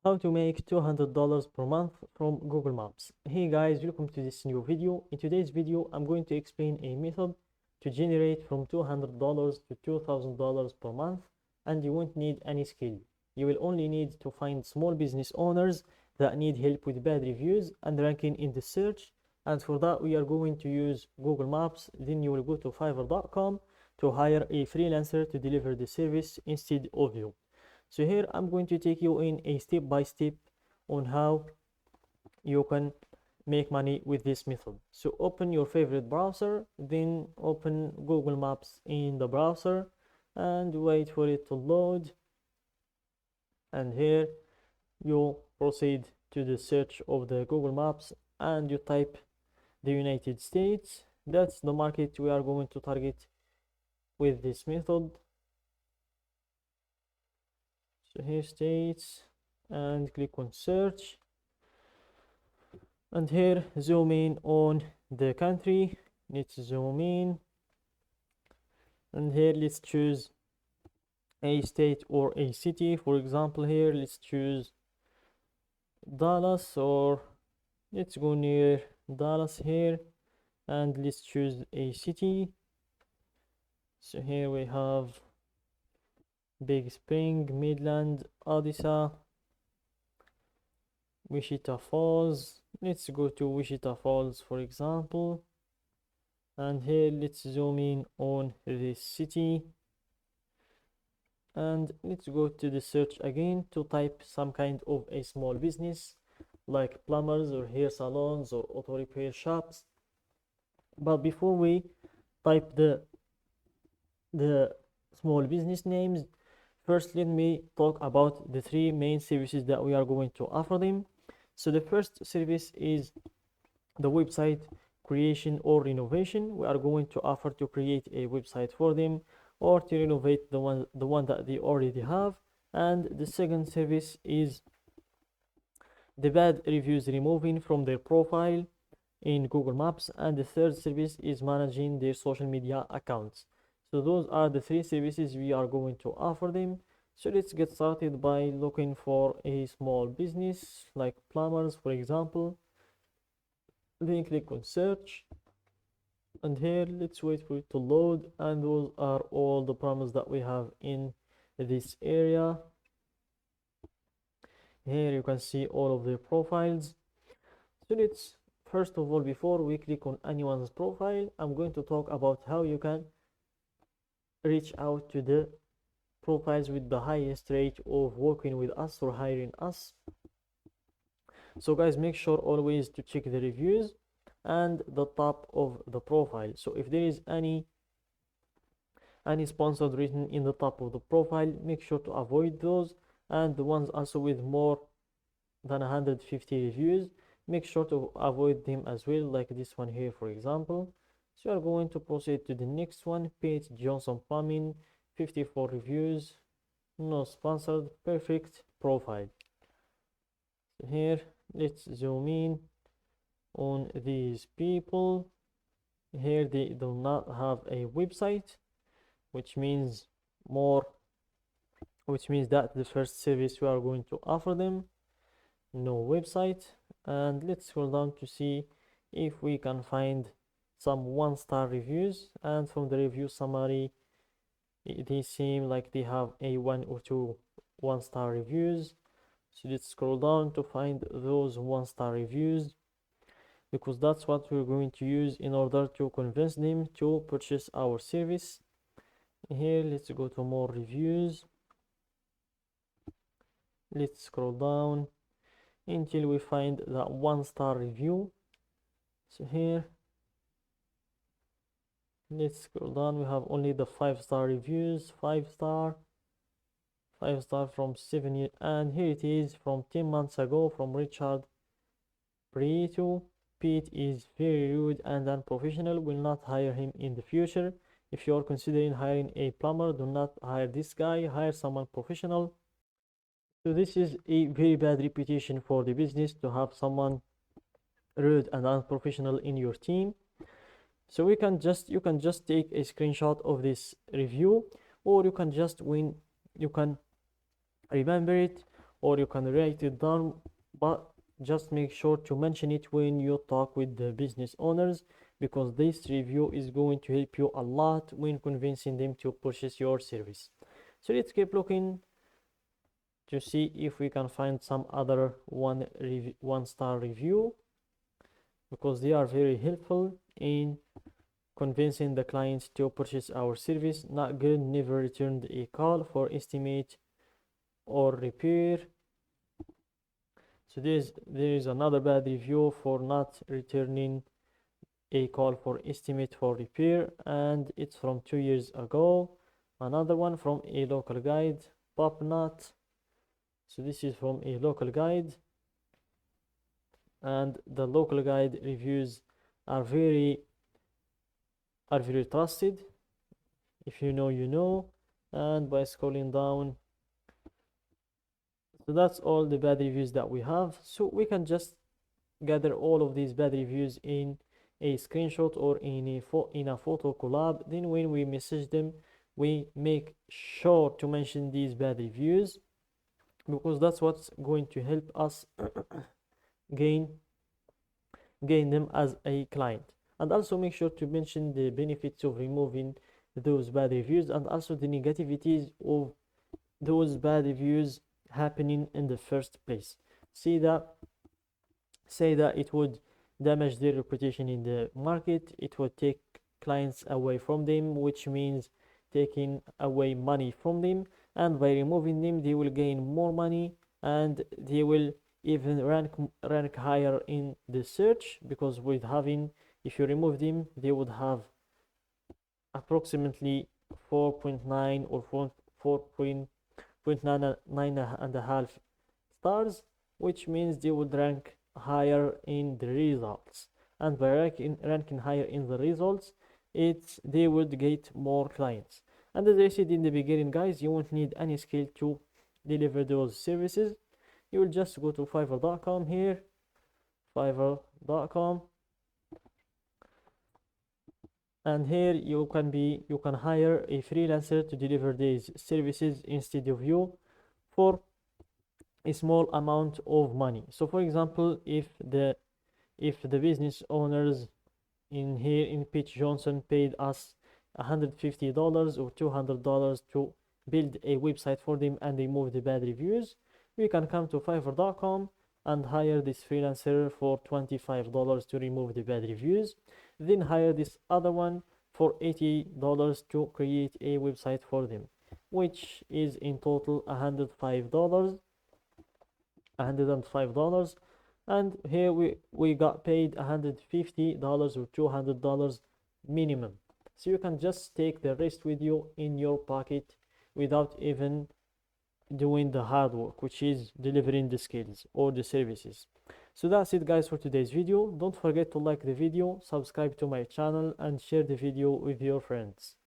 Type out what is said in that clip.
How to make $200 per month from Google Maps. Hey guys, welcome to this new video. In today's video, I'm going to explain a method to generate from $200 to $2,000 per month, and you won't need any skill. You will only need to find small business owners that need help with bad reviews and ranking in the search. And for that, we are going to use Google Maps. Then you will go to fiverr.com to hire a freelancer to deliver the service instead of you. So here I'm going to take you in a step by step on how you can make money with this method. So open your favorite browser, then open Google Maps in the browser and wait for it to load. And here you proceed to the search of the Google Maps and you type the United States. That's the market we are going to target with this method. So here states and click on search, and here zoom in on the country. Let's zoom in, and here let's choose a state or a city. For example, here let's choose Dallas, or let's go near Dallas here, and let's choose a city. So here we have Big Spring, Midland, Odessa, Wichita Falls. Let's go to Wichita Falls, for example, and here let's zoom in on this city, and let's go to the search again to type some kind of a small business like plumbers or hair salons or auto repair shops. But before we type the small business names, first let me talk about the three main services that we are going to offer them. So the first service is the website creation or renovation. We are going to offer to create a website for them or to renovate the one that they already have. And the second service is the bad reviews removing from their profile in Google Maps, and the third service is managing their social media accounts. So those are the three services we are going to offer them. So let's get started by looking for a small business like plumbers, for example. Then click on search, and here let's wait for it to load, and those are all the plumbers that we have in this area. Here you can see all of their profiles. So let's first of all, before we click on anyone's profile, I'm going to talk about how you can reach out to the profiles with the highest rate of working with us or hiring us. So guys, make sure always to check the reviews and the top of the profile. So if there is any sponsored written in the top of the profile, make sure to avoid those, and the ones also with more than 150 reviews, make sure to avoid them as well, like this one here, for example. So we are going to proceed to the next one. Page Johnson Plumbing, 54 reviews, no sponsored, perfect profile. So here let's zoom in on these people. Here they do not have a website, which means that the first service we are going to offer them, no website. And let's scroll down to see if we can find some one-star reviews, and from the review summary they seem like they have a 1 or 2 one-star reviews. So let's scroll down to find those one-star reviews, because that's what we're going to use in order to convince them to purchase our service. Here let's go to more reviews. Let's scroll down until we find that one-star review. So here let's scroll down, we have only the 5-star reviews. 5-star from 7 years, and here it is from 10 months ago from Richard Prieto. Pete is very rude and unprofessional, will not hire him in the future. If you are considering hiring a plumber, do not hire this guy, hire someone professional. So this is a very bad reputation for the business, to have someone rude and unprofessional in your team. So you can just take a screenshot of this review, or you can remember it or you can write it down, but just make sure to mention it when you talk with the business owners, because this review is going to help you a lot when convincing them to purchase your service. So let's keep looking to see if we can find some other one star review, because they are very helpful in convincing the clients to purchase our service. Not good, never returned a call for estimate or repair. So there is another bad review for not returning a call for estimate for repair, and it's from 2 years ago. Another one from a local guide, popnut. So this is from a local guide, and the local guide reviews are very trusted. If you know, you know. And by scrolling down, so that's all the bad reviews that we have. So we can just gather all of these bad reviews in a screenshot or in a photo collab. Then when we message them, we make sure to mention these bad reviews, because that's what's going to help us gain them as a client. And also make sure to mention the benefits of removing those bad reviews, and also the negativities of those bad reviews happening in the first place. Say that it would damage their reputation in the market, it would take clients away from them, which means taking away money from them, and by removing them they will gain more money, and they will even rank higher in the search, because if you remove them, they would have approximately 4.9 or 4.9 and a half stars, which means they would rank higher in the results, and by ranking higher in the results, they would get more clients. And as I said in the beginning, guys, you won't need any skill to deliver those services. You will just go to fiverr.com here, fiverr.com, and here you can hire a freelancer to deliver these services instead of you, for a small amount of money. So for example, if the business owners in Pitch Johnson paid us $150 or $200 to build a website for them and remove the bad reviews, we can come to fiverr.com and hire this freelancer for $25 to remove the bad reviews, then hire this other one for $80 to create a website for them, which is in total $105. And here we got paid $150 or $200 minimum. So you can just take the rest with you in your pocket without even doing the hard work, which is delivering the skills or the services. So that's it, guys, for today's video. Don't forget to like the video, subscribe to my channel, and share the video with your friends.